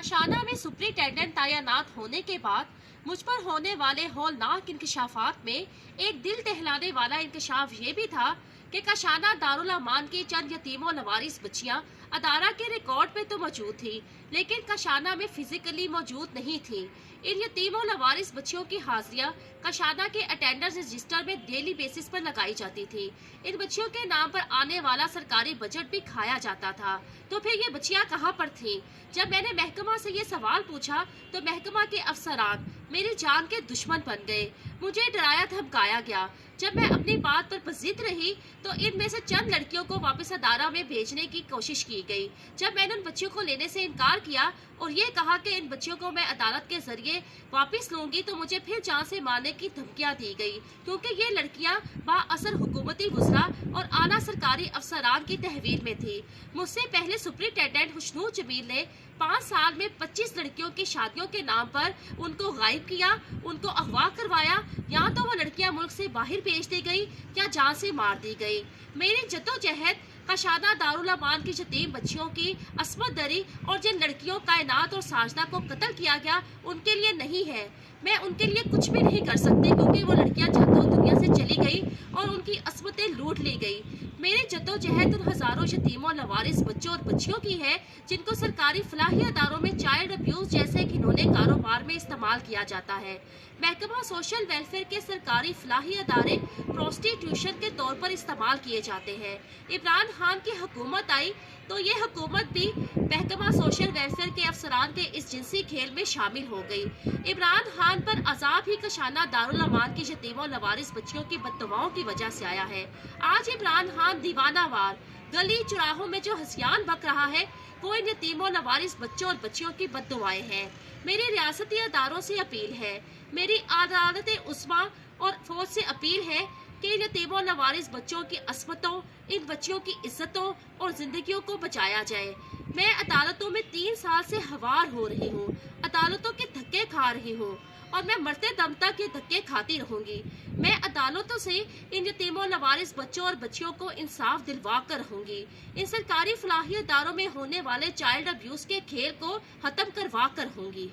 कशाना में सुपरिटेंडेंट तैनात होने के बाद मुझ पर होने वाले हौलनाक इंकशाफात में एक दिल दहलाने वाला इंकशाफ ये भी था कि कशाना दारुल अमान की चंद यतीम और लवारिस बच्चियां अदारा के रिकॉर्ड पे तो मौजूद थी, लेकिन कशाना में फिजिकली मौजूद नहीं थी। इन यतीम और लवारिस बच्चियों की हाजिरियां कशाना के अटेंडेंस रजिस्टर में डेली बेसिस पर लगाई जाती थी। इन बच्चियों के नाम पर आने वाला सरकारी बजट भी खाया जाता था। तो फिर ये बच्चियां कहाँ पर थीं? जब मैंने महकमा से ये सवाल पूछा तो महकमा के अफसरान मेरी जान के दुश्मन बन गए। मुझे डराया धमकाया गया। जब मैं अपनी बात पर बजिद रही तो इनमें से चंद लड़कियों को वापस अदारा में भेजने की कोशिश की गई। जब मैंने उन बच्चियों को लेने से इनकार किया और ये कहा कि इन बच्चियों को मैं अदालत के जरिए वापस लूंगी, तो मुझे फिर जान से मारने की धमकियां दी गई, क्योंकि ये लड़कियां बाअसर हुकूमती वज़रा और आला सरकारी अफसरान की तहवील में थी। मुझसे पहले सुपरिटेंडेंट हुस्नू जमील ने 5 साल में 25 लड़कियों की शादियों के नाम पर उनको गायब किया, उनको अगवा करवाया। या तो वो लड़कियां मुल्क से बाहर भेज दी गई या जान से मार दी गई। मेरी जद्दोजहद कशाना दारुल अमान की यतीम बच्चियों की अस्मत दरी और जिन लड़कियों कायनात और साजदा को कत्ल किया गया उनके लिए नहीं है। मैं उनके लिए कुछ भी नहीं कर सकती, क्योंकि वो लड़कियां जद्दो दुनिया से चली गई और उनकी अस्मतें लूट ली गई। मेरी जद्दोजहद उन हजारों यतीमों और लवारिस बच्चों और बच्चियों की है जिनको सरकारी फलाही अदारों में चाइल्ड अब्यूज जैसे घिनौने कारोबार में इस्तेमाल किया जाता है। महकमा सोशल वेलफेयर के सरकारी फलाही अदारे प्रोस्टिट्यूशन के तौर पर इस्तेमाल किए जाते हैं। इमरान खान की हुकूमत आई तो ये हुकूमत भी महकमा सोशल वेलफेयर के अफसरान के इस जिनसी खेल में शामिल हो गई। इमरान खान पर अजाब ही कशाना दारुल अमान की यतीमों लवारिस बच्चियों की बददुआओं की वजह से आया है। आज इमरान खान दीवानावार गली चौराहों में जो हसियान बक रहा है वो इन यतीमों लवारिस बच्चों और बच्चियों की बददुआएं हैं। मेरी रियासती अदारों से अपील है, मेरी अदालत उस्मा और फौज से अपील है कि इन यतीमों लवारिस बच्चों की अस्मतों, इन बच्चियों की इज्जतों और जिंदगियों को बचाया जाए। मैं अदालतों में 3 साल से हवार हो रही हूँ, अदालतों के धक्के खा रही हूँ और मैं मरते दम तक ये धक्के खाती रहूंगी। मैं अदालतों से इन यतीमों लवारिस बच्चों और बच्चियों को इंसाफ दिलवा कर रहूंगी। इन सरकारी फलाही अदारों में होने वाले चाइल्ड अब्यूज के खेल को खत्म करवा कर रहूंगी।